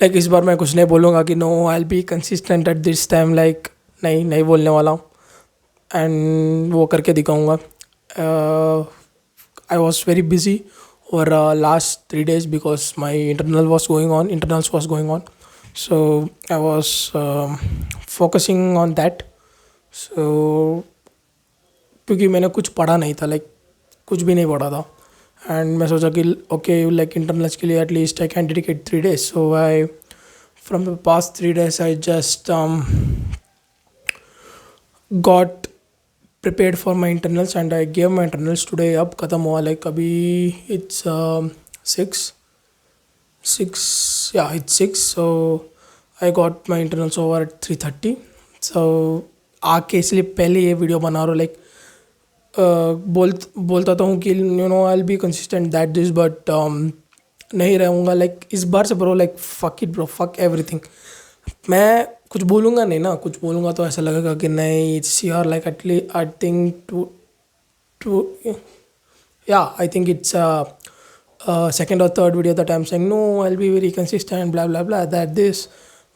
Like इस बार मैं कुछ नहीं बोलूँगा कि no I will be consistent at this time, like नहीं बोलने वाला हूँ एंड वो करके दिखाऊँगा. I was very busy over last 3 days because my internals was going on, so I was focusing on that. So क्योंकि मैंने कुछ पढ़ा नहीं था, लाइक कुछ भी नहीं पढ़ा था एंड मैं सोचा कि ओके लाइक इंटरनल्स के लिए at least I can dedicate 3 days. So I from the past 3 days I just got prepared for my internals and I gave my internals today. अब ख़त्म हुआ, लाइक अभी it's 6, so I got my internals over at 3:30. so आके इसलिए पहले ये video बना रहा हूँ, लाइक बोलता तो हूँ कि you know I will be consistent that this, but नहीं रहूँगा. लाइक इस बार से bro, like fuck it bro, fuck everything. मैं कुछ बोलूँगा नहीं ना, कुछ बोलूँगा तो ऐसा लगेगा कि नहीं it's your like at least I think two या I think it's second or third video that I'm saying no I'll be very consistent blah blah blah that this,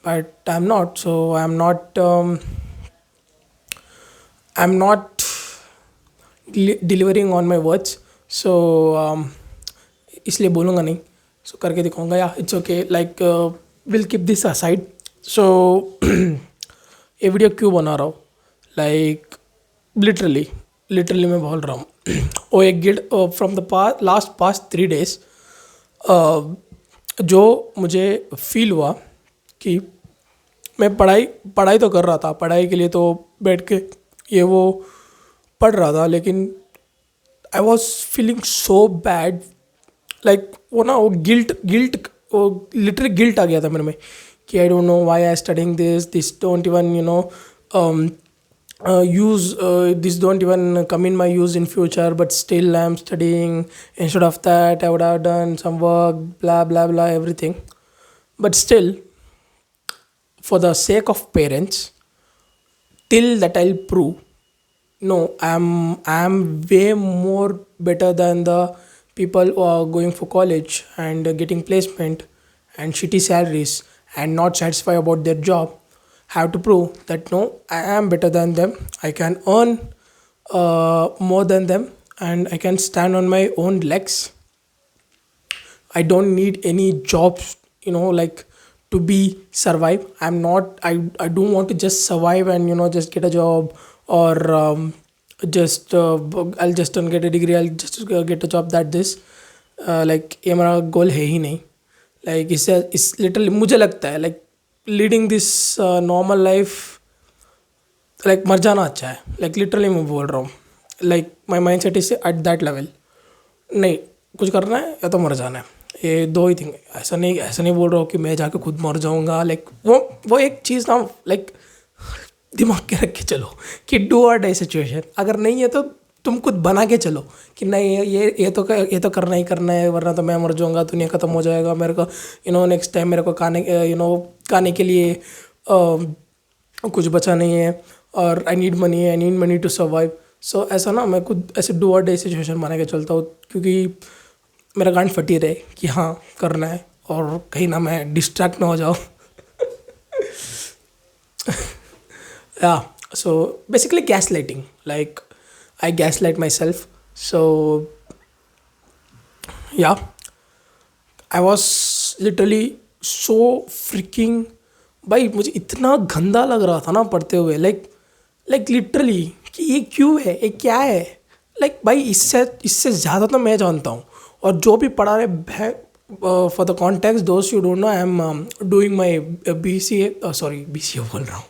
but I'm not. So I'm not delivering on my words. So इसलिए बोलूँगा नहीं, so करके दिखाऊंगा. या it's okay, like will keep this aside. So ये video क्यों बना रहा हूँ, लाइक लिटरली मैं बोल रहा हूँ वो एक guilt from the past 3 days जो मुझे फील हुआ कि मैं पढ़ाई तो कर रहा था, पढ़ाई के लिए तो बैठ के ये वो पढ़ रहा था, लेकिन I was feeling so bad. Like वो गिल्ट वो लिटरली गिल्ट आ गया था मेरे में कि I don't know why I studying this don't even use this don't even come in my use in future, but still I'm studying. Instead of that I would have done some work, blah blah blah, everything. But still, for the sake of parents, till that I'll prove no, I'm way more better than the people who are going for college and getting placement and shitty salaries and not satisfied about their job. Have to prove that no, I am better than them. I can earn more than them and I can stand on my own legs. I don't need any jobs, like to be survive. I don't want to just survive and just get a job or I'll just get a degree, I'll just get a job that this like ये मेरा गोल है ही नहीं. Like इस literally मुझे लगता है like leading this normal life, like मर जाना अच्छा है. लाइक लिटरली मैं बोल रहा हूँ, like my mind set is at that level. नहीं कुछ करना है या तो मर जाना है, ये दो ही थिंग. ऐसा नहीं बोल रहा हूँ कि मैं जाके खुद मर जाऊँगा. लाइक वो एक चीज़ ना, लाइक दिमाग के रख के चलो कि डू और डाई सिचुएशन. अगर नहीं है तो तुम खुद बना के चलो कि नहीं ये तो करना ही करना है, वरना तो मैं मर जाऊँगा, दुनिया ख़त्म हो जाएगा. मेरे को नेक्स्ट टाइम मेरे को खाने के लिए कुछ बचा नहीं है और I need money to survive. So ऐसा ना मैं खुद ऐसे डू और डाई सिचुएशन बना के चलता हूँ, क्योंकि मेरा गांड फटी रहे कि हाँ करना है और कहीं ना मैं डिस्ट्रैक्ट ना हो जाऊँ. Yeah, so basically gaslighting, like I gaslight myself. So yeah, I was literally so freaking, भाई मुझे इतना गंदा लग रहा था ना पढ़ते हुए, लाइक लिटरली कि ये क्यों है, ये क्या है. लाइक भाई इससे ज़्यादा तो मैं जानता हूँ, और जो भी पढ़ा रहे फॉर द कॉन्टेक्स्ट दोस्त you don't know, I am doing my BCA बोल रहा हूँ.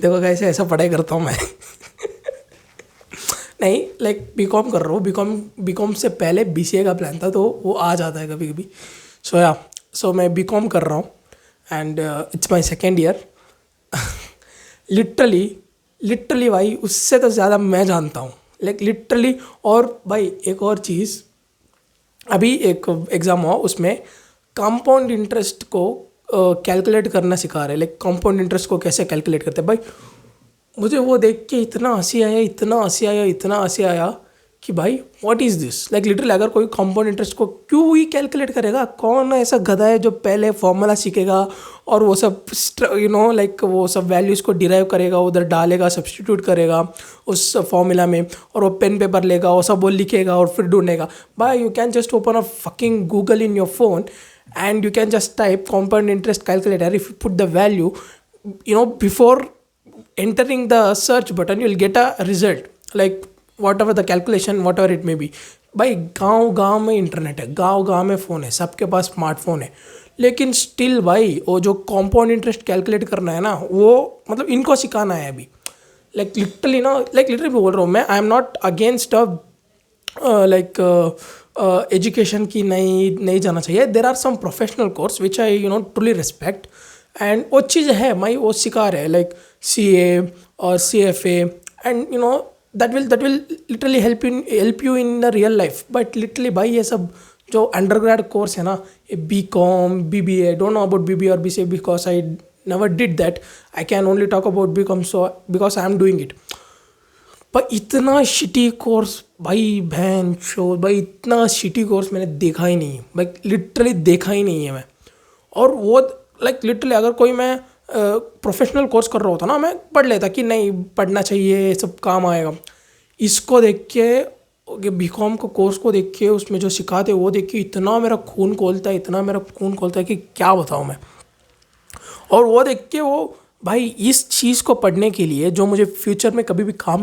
देखो कैसे ऐसा पढ़ाई करता हूँ मैं. नहीं लाइक बीकॉम कर रहा हूँ. बीकॉम से पहले BCA का प्लान था, तो वो आ जाता है कभी कभी. सो मैं बीकॉम कर रहा हूँ and it's my second year. Literally भाई उससे तो ज़्यादा मैं जानता हूँ, लाइक लिटरली. और भाई एक और चीज़, अभी एक एग्ज़ाम हुआ, उसमें कंपाउंड इंटरेस्ट को कैलकुलेट करना सिखा रहे. लाइक कंपाउंड इंटरेस्ट को कैसे कैलकुलेट करते हैं. भाई मुझे वो देख के इतना हंसी आया कि भाई what is this, like literally अगर कोई कंपाउंड इंटरेस्ट को क्यों ही कैलकुलेट करेगा, कौन ऐसा गधा है जो पहले फॉर्मूला सीखेगा और वो सब लाइक वो सब वैल्यूज़ को डिराइव करेगा, उधर डालेगा, सब्सटीट्यूट करेगा उस फॉर्मूला में, और वो पेन पेपर लेगा, वो सब वो लिखेगा और फिर ढूंढेगा. भाई you can just open a fucking Google in your phone and you can just type compound interest calculator. If you put the value, before entering the search button, you'll get a result, like whatever the calculation, whatever it may be. भाई गांव गांव में internet है, गांव गांव में phone है, सबके पास स्मार्टफोन है, लेकिन स्टिल भाई वो जो कंपाउंड इंटरेस्ट कैलकुलेट करना है ना, वो मतलब इनको सिखाना है अभी. लाइक लिटरली बोल रहा हूँ मैं, I am not against education की नहीं जाना चाहिए. There are some professional course which I truly respect, and वो चीज़ है भाई, वो सिखा रहे हैं लाइक CA और CFA, and that will literally help you in the real life. But literally भाई ये सब जो अंडरग्रेड कोर्स है ना, ये BCom, BBA, don't know about BBA और BCA because I never did that. I can only talk about BCom so because I am doing it. पर इतना शिटी कोर्स भाई, बहन शो भाई, इतना शिटी कोर्स मैंने देखा ही नहीं है भाई, लिटरली देखा ही नहीं है मैं. और वो लाइक लिटरली अगर कोई मैं प्रोफेशनल कोर्स कर रहा होता ना, मैं पढ़ लेता कि नहीं पढ़ना चाहिए, सब काम आएगा. इसको देख के BCom को कोर्स को देख के उसमें जो सिखाते वो देख के इतना मेरा खून खोलता है कि क्या बताऊँ मैं. और वो देख के वो भाई इस चीज़ को पढ़ने के लिए जो मुझे फ्यूचर में कभी भी काम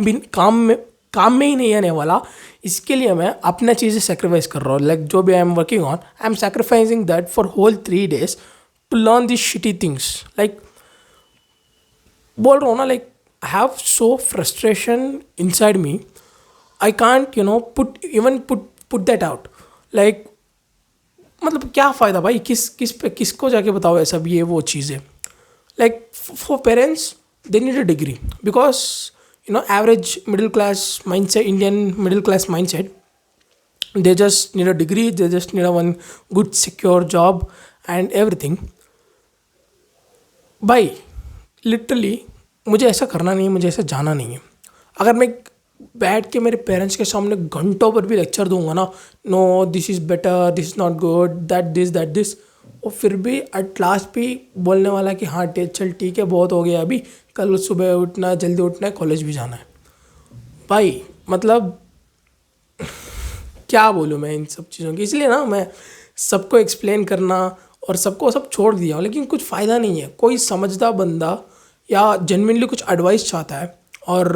में ही नहीं आने वाला, इसके लिए मैं अपना चीज़ें सेक्रीफाइस कर रहा हूँ. लाइक जो भी I am working on, I am sacrificing that for whole 3 days to learn this shitty things. Like बोल रहा हूँ ना, like I have so frustration inside me, I can't put that out. Like मतलब क्या फ़ायदा भाई, किसको जाके बताओ ये सब ये वो चीज़ें. Like for parents, they need a degree because average middle class mindset, Indian middle class mindset, they just need a degree, they just need a one good secure job and everything. भाई literally मुझे ऐसा करना नहीं है, मुझे ऐसा जाना नहीं है. अगर मैं बैठ के मेरे पेरेंट्स के सामने घंटों पर भी लेक्चर दूंगा ना, no this is better, this is not good, that this, और फिर भी एट लास्ट भी बोलने वाला कि हाँ चल ठीक है, बहुत हो गया, अभी कल सुबह उठना, जल्दी उठना है, कॉलेज भी जाना है. भाई मतलब क्या बोलूँ मैं इन सब चीज़ों की. इसलिए ना मैं सबको एक्सप्लेन करना और सबको सब छोड़ दिया, लेकिन कुछ फ़ायदा नहीं है. कोई समझदार बंदा या जेन्युइनली कुछ एडवाइस चाहता है और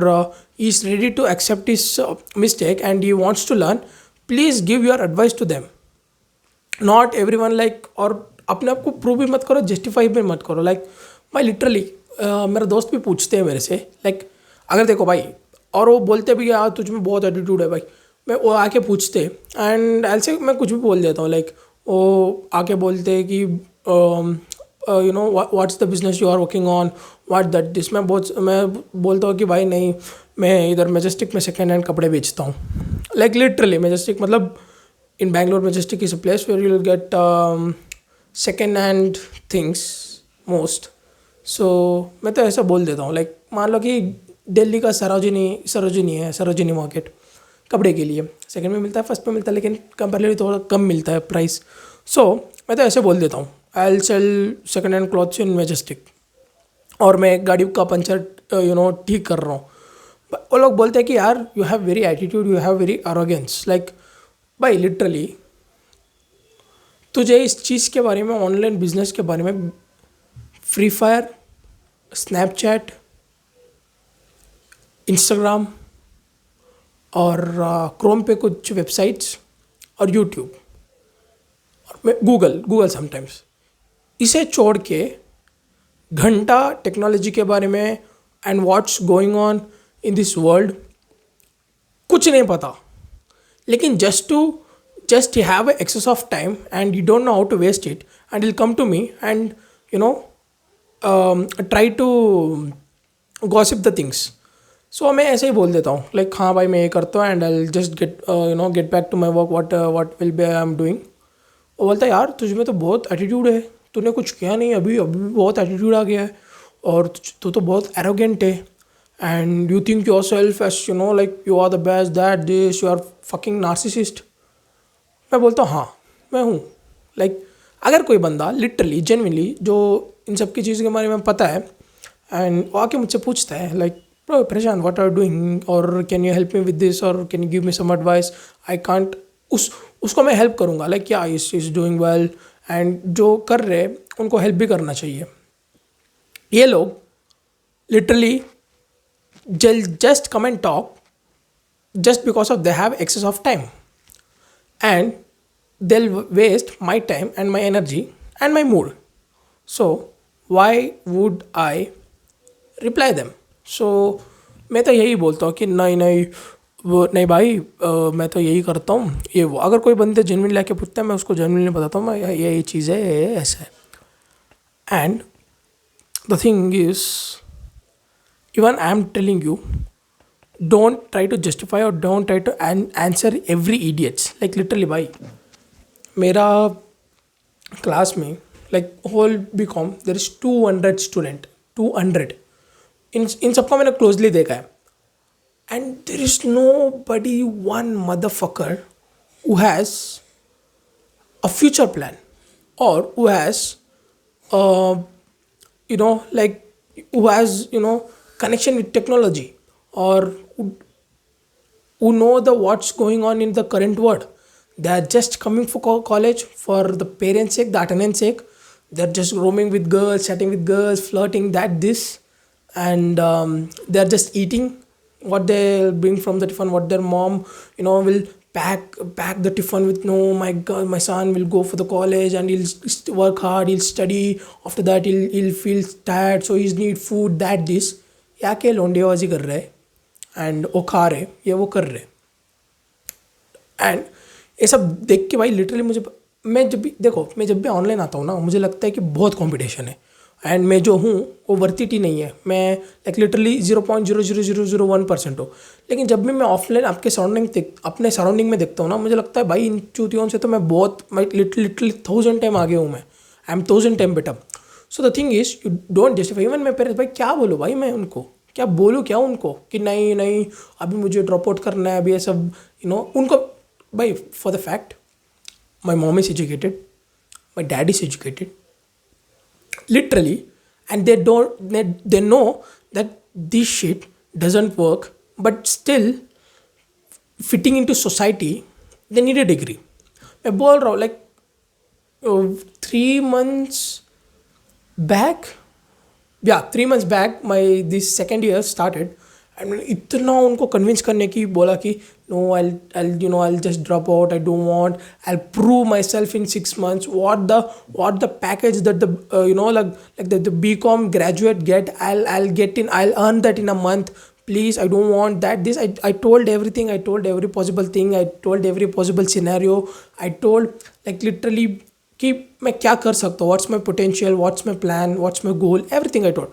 he is ready to accept his mistake and he wants to learn, please give your advice to them. Not everyone like, और अपने आप को प्रूव भी मत करो, जस्टिफाई भी मत करो. लाइक भाई लिटरली मेरा दोस्त भी पूछते हैं मेरे से, लाइक अगर देखो भाई, और वो बोलते भी यार तुझ में बहुत एटीट्यूड है भाई, मैं वो आके पूछते एंड ऐसे मैं कुछ भी बोल देता हूँ. लाइक वो आके बोलते हैं कि what's the business you are working on, what that this. मैं बोलता हूँ कि भाई नहीं, मैं इधर मैजेस्टिक में सेकेंड हैंड कपड़े बेचता हूँ. लाइक लिटरली मैजेस्टिक, मतलब in Bangalore, Majestic is a place where you'll get second-hand things most. So मैं तो ऐसा बोल देता हूँ. लाइक मान लो कि दिल्ली का सरोजिनी मार्केट कपड़े के लिए सेकंड में मिलता है, फर्स्ट में मिलता है, लेकिन कंपेरेटिवली थोड़ा कम मिलता है प्राइस. सो मैं तो ऐसे बोल देता हूँ, I will sell second hand clothes in Majestic, और मैं गाड़ी का पंचर ठीक कर रहा हूँ. वो लोग बोलते हैं कि यार you have very attitude, you have very arrogance. Like भाई लिटरली तुझे इस चीज़ के बारे में, ऑनलाइन बिजनेस के बारे में, फ्री फायर, स्नैपचैट, इंस्टाग्राम और क्रोम पे कुछ वेबसाइट्स और यूट्यूब और गूगल समटाइम्स, इसे छोड़ के घंटा टेक्नोलॉजी के बारे में and what's going on in this world कुछ नहीं पता. लेकिन just you have an excess of time and you don't know how to waste it, and you'll come to me and try to gossip the things. So मैं ऐसे ही बोल देता हूँ, like हाँ भाई मैं ये करता हूँ and I just get back to my work, what will be I am doing. वो बोलता है यार तुझ में तो बहुत एटीट्यूड है, तूने कुछ किया नहीं, अभी भी बहुत एटीट्यूड आ गया है, और तू तो बहुत एरोगेंट है. and you think yourself as like you are the best, that this, you are fucking narcissist. मैं बोलता हूँ हाँ, मैं हूँ. लाइक अगर कोई बंदा लिटरली जेन्युइनली जो इन सब की चीज़ के बारे में पता है एंड वो आके मुझसे पूछता है लाइक ब्रो परेशान व्हाट आर डूइंग, और can you help me with this, और can you give me some advice, I can't, उसको मैं हेल्प करूँगा. लाइक क्या इज डूइंग वेल, एंड जो कर रहे उनको हेल्प भी करना चाहिए. ये लोग literally just come and talk just because of they have excess of time, and they'll waste my time and my energy and my mood. So why would I reply them? So मैं तो यही बोलता हूँ कि नहीं नहीं, वो नहीं भाई, मैं तो यही करता हूँ ये वो. अगर कोई बंदे जेनविन लेके पूछता है मैं उसको जेनविनली बताता हूँ मैं ये चीज़ है, ये ऐसा है. And the thing is, even I am telling you, don't try to justify or don't try to answer every idiots. Like literally भाई, मेरा क्लास में like whole BCom there is 200 student, 200. इन सबको मैंने क्लोजली देखा है, and there is nobody, one motherfucker who has a future plan, or who has like who has connection with technology, or who know the what's going on in the current world. They are just coming for college for the parents sake, the attendance sake. They're just roaming with girls, chatting with girls, flirting, that this, and they're just eating what they bring from the tiffin, what their mom will pack the tiffin with. No, my god, my son will go for the college and he'll work hard, he'll study, after that he'll feel tired, so he's need food, that this. या के लौंडेबाजी कर रहे and वो खा रहे, ये वो कर रहे. एंड ये सब देख के भाई लिटरली मुझे, मैं जब भी ऑनलाइन आता हूँ ना, मुझे लगता है कि बहुत कंपटीशन है, एंड मैं जो हूँ वो वर्थ ही नहीं है. मैं लाइक लिटरली 0.00001% हूँ. लेकिन जब भी मैं ऑफलाइन अपने सराउंडिंग में देखता हूँ ना, मुझे लगता है भाई इन चूतियों से तो मैं बहुत, लिटरली 1000 टाइम आगे हूँ. मैं I M 1000 time better. So the thing is, you don't justify. Even मैं पेरेंट्स, भाई क्या बोलूँ भाई, मैं उनको क्या बोलूँ, क्या उनको कि नहीं नहीं अभी मुझे ड्रॉप आउट करना है, अभी ये सब उनको. भाई for the fact, my mom is educated, my dad is educated literally, and they know that this shit doesn't work, but still fitting into society they need a degree. मैं बोल रहा हूँ like 3 months back, 3 months back my this second year started, and मैंने इतना उनको convince करने की बोला कि no, I'll just drop out, I don't want, I'll prove myself in 6 months, what the package that the like the BCom graduate get, I'll get in, I'll earn that in a month, please, I don't want that this. I told everything, I told every possible thing, I told every possible scenario, I told like literally कि मैं क्या कर सकता हूँ, what's my potential, what's my plan, what's my goal, everything I told.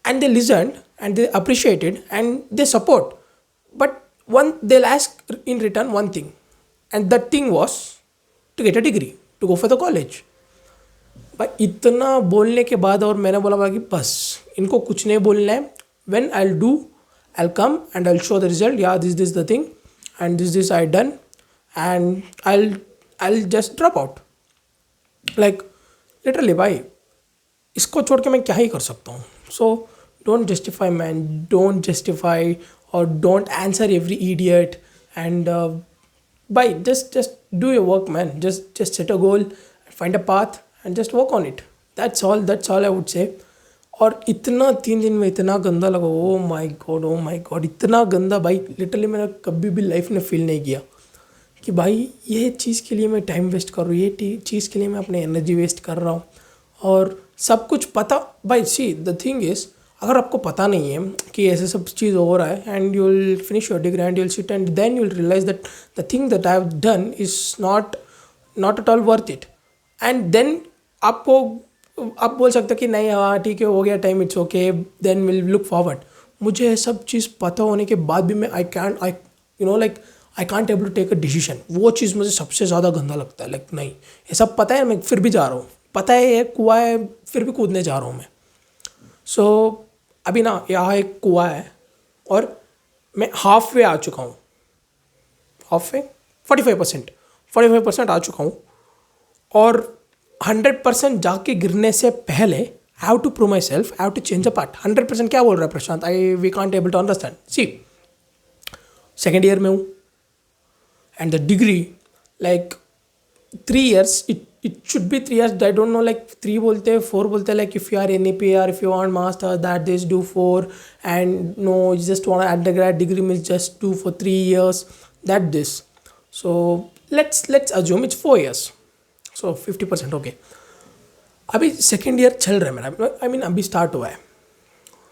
And they listened and they appreciated and they support, but they'll ask in return one thing, and that thing was to get a degree, to go for the college. भाई इतना बोलने के बाद और मैंने बोला कि बस इनको कुछ नहीं बोलना है. when I'll come and I'll show the result, yeah, this the thing, and this I done, and I'll just drop out. like literally भाई इसको छोड़ के मैं क्या ही कर सकता हूँ. so don't justify man, don't justify or don't answer every idiot, and by just do your work man, just set a goal, find a path and just work on it. that's all I would say. और इतना 3 दिन में इतना गंदा लगा, oh my God इतना गंदा भाई, लिटरली मैंने कभी भी लाइफ में फील नहीं किया कि भाई ये चीज़ के लिए मैं टाइम वेस्ट कर रहा हूँ, ये चीज़ के लिए मैं अपने एनर्जी वेस्ट कर रहा हूँ. और सब कुछ पता, भाई सी द थिंग इज़, अगर आपको पता नहीं है कि ऐसे सब चीज़ हो रहा है, and you will finish your degree and you will sit and then you will realise that the thing that I have done is not at all worth it, and then आप बोल सकते हो कि नहीं हाँ ठीक है हो गया time, it's okay, then will look forward. मुझे ये सब चीज़ पता होने के बाद भी मैं I can't able to take a decision. वो चीज़ मुझे सबसे ज़्यादा गंदा लगता है. लाइक नहीं, ये सब पता है, मैं फिर भी जा रहा हूँ, पता है ये कुआं है, फिर भी कूदने जा रहा हूँ मैं. सो अभी ना यहाँ एक कुआं है, और मैं हाफ वे आ चुका हूँ, हाफ वे 45% आ चुका हूँ, और 100% जाके गिरने से पहले I have to prove myself, I have to change a part. 100% क्या बोल रहा है Prashant? We can't able to understand. See, second year में हूँ, and the degree, like 3 years, it should be 3 years. I don't know, like 3 बोलते हैं, 4 बोलते हैं, like if you are NAP or if you want master, that this do 4, and no, you just want undergrad degree means just do for 3 years, that this. So let's assume it's 4 years, so 50%. okay, अभी second year चल रहा है मेरा, I mean अभी start हुआ है.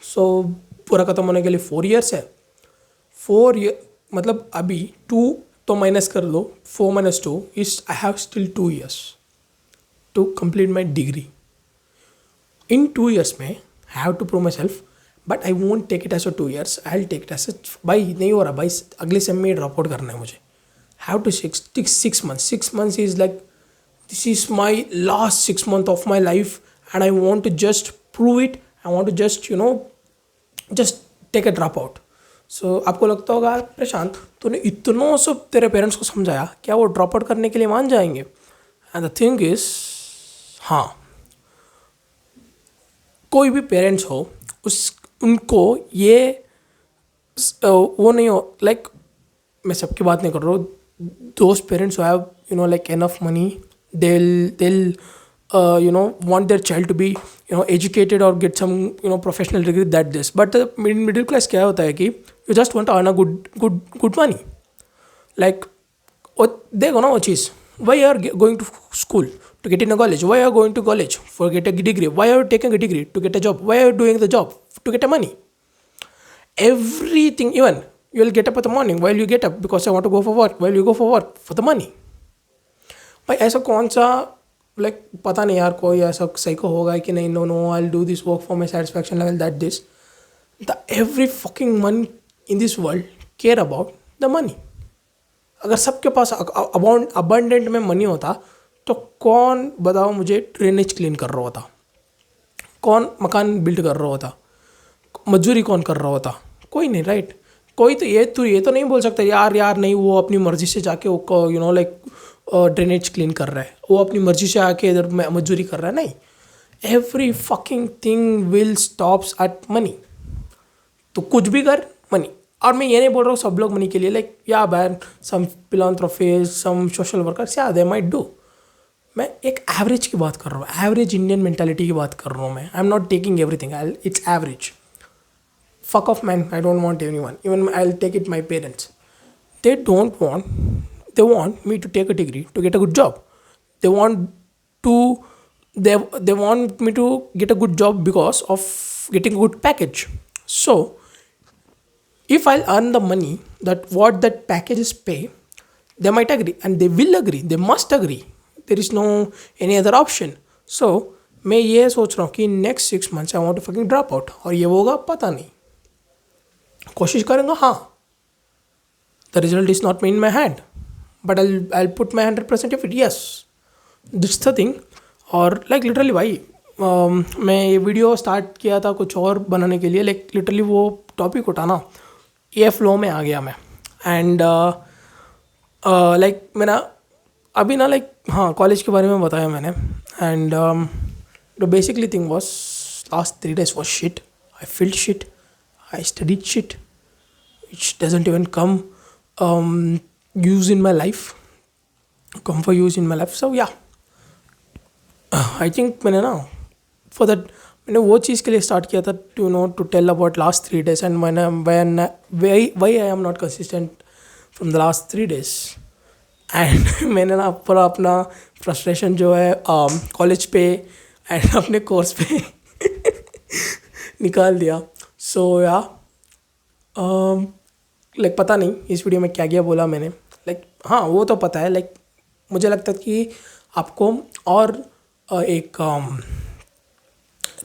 सो पूरा ख़त्म होने के लिए 4 years है. 4 year मतलब अभी 2 तो माइनस कर लो, 4 - 2 is I have still 2 years to complete my degree. In 2 years में I have to prove myself, but I won't take it as a 2 years. I will take it as भाई नहीं हो रहा भाई, अगले same में drop out करना है मुझे. Have to 6 months. 6 months is like, this is my last 6 month of my life, and I want to just prove it. I want to just just take a drop out. So आपको लगता होगा प्रशांत तूने इतना सब तेरे parents को समझाया, क्या वो ड्रॉप आउट करने के लिए मान जाएंगे? एंड द थिंग इज, हाँ, कोई भी पेरेंट्स हो उनको ये वो नहीं हो, लाइक मैं सबकी बात नहीं कर रहा हूँ. Those parents who have like enough money, they'll want their child to be educated or get some professional degree, that this. But the middle class क्या होता है कि you just want to earn a good money. Like देखो ना वो चीज़, why you are going to school to get in a college? Why you are going to college for get a degree? Why are you taking a degree to get a job? Why are you doing the job to get a money? Everything, even you will get up in the morning. While you get up because I want to go for work. While you go for work for the money. भाई ऐसा कौन सा, like पता नहीं यार, कोई ऐसा psycho होगा कि नहीं, no I will do this work for my satisfaction level, that this. The every fucking man in this world care about the money. अगर सबके पास अबंडेंट में मनी होता तो कौन बताओ मुझे ड्रेनेज क्लीन कर रहा होता, कौन मकान बिल्ड कर रहा होता, मजदूरी कौन कर रहा होता? कोई नहीं, राइट? कोई तो ये तो नहीं बोल सकता यार नहीं, वो अपनी मर्जी से जाके वो लाइक ड्रेनेज क्लीन कर रहा है, वो अपनी मर्जी से आके इधर मजदूरी कर रहा है. नहीं, every fucking thing will stops at money. तो कुछ भी कर, मनी. और मैं ये नहीं बोल रहा हूँ सब लोग मनी के लिए, लाइक या बैन सम फिलांथ्रोफिस्ट, सम सोशल वर्कर्स, या दे माइट डू. मैं एक एवरेज की बात कर रहा हूँ, एवरेज इंडियन मेंटालिटी की बात कर रहा हूँ मैं. I am not taking everything, it's average. Fuck off, man. I don't want anyone. Even I'll take it my parents. They want me to take a degree to get a good job. They want me to get a good job because of getting a good package. So, if I'll earn the money that what that packages pay, they might agree, and they will agree. They must agree. There is no any other option. So, मैं ये सोच रहा हूँ कि next 6 months I want to fucking drop out. और ये होगा पता नहीं. कोशिश करूँगा, हाँ. The result is not in my hand, but I put my 100% of it. Yes, that's the thing. और लाइक लिटरली भाई, मैं ये वीडियो स्टार्ट किया था कुछ और बनाने के लिए, लाइक लिटरली वो टॉपिक उठाना, ये फ्लो में आ गया मैं. एंड लाइक मेरा अभी ना, लाइक हाँ, कॉलेज के बारे में बताया मैंने. And the basically thing was last 3 days was shit. I field shit. I studied shit which doesn't even come use in my life, come for use in my life. So yeah, I think मैंने ना for that मैंने वो चीज़ के लिए start किया था to tell about last 3 days and why I am not consistent from the last 3 days. And मैंने ना पूरा अपना frustration जो है कॉलेज पे एंड अपने कोर्स पे निकाल दिया. सो या लाइक पता नहीं इस वीडियो में क्या क्या बोला मैंने, लाइक हाँ वो तो पता है. लाइक मुझे लगता है कि आपको और एक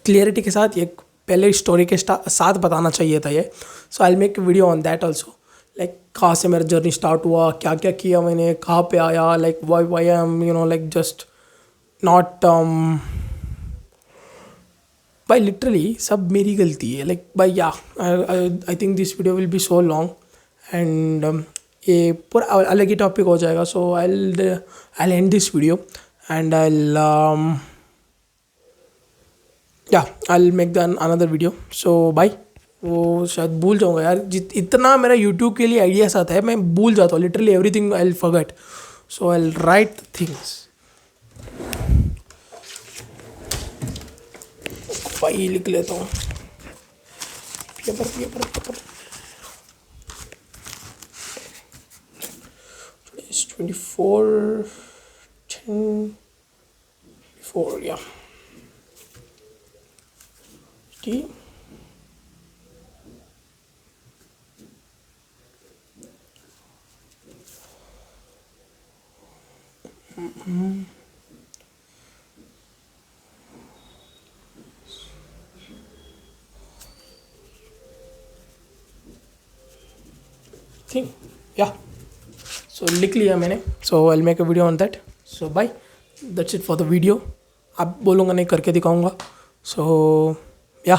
क्लियरिटी के साथ एक पहले स्टोरी के साथ बताना चाहिए था ये. So I will make video on that also, like कहाँ से मेरा जर्नी स्टार्ट हुआ, क्या क्या किया मैंने, कहाँ पे आया, like why I am like just not भाई लिटरली सब मेरी गलती है, लाइक भाई या I think this video will be so long and ये पूरा अलग ही टॉपिक हो जाएगा. So I end this video and I make the another video. So bye. वो शायद भूल जाऊँगा यार, इतना मेरा यूट्यूब के लिए आइडियाज आता है, मैं भूल जाता हूँ literally everything. I will forget. So I will write things. भाई लिख लेता हूँ पेपर पेपर पेपर. 24/10/4 या T. थिंक या सो लिख लिया मैंने. So I make a video on that. So bye. That's it for the video. अब बोलूँगा नहीं, करके दिखाऊँगा. सो या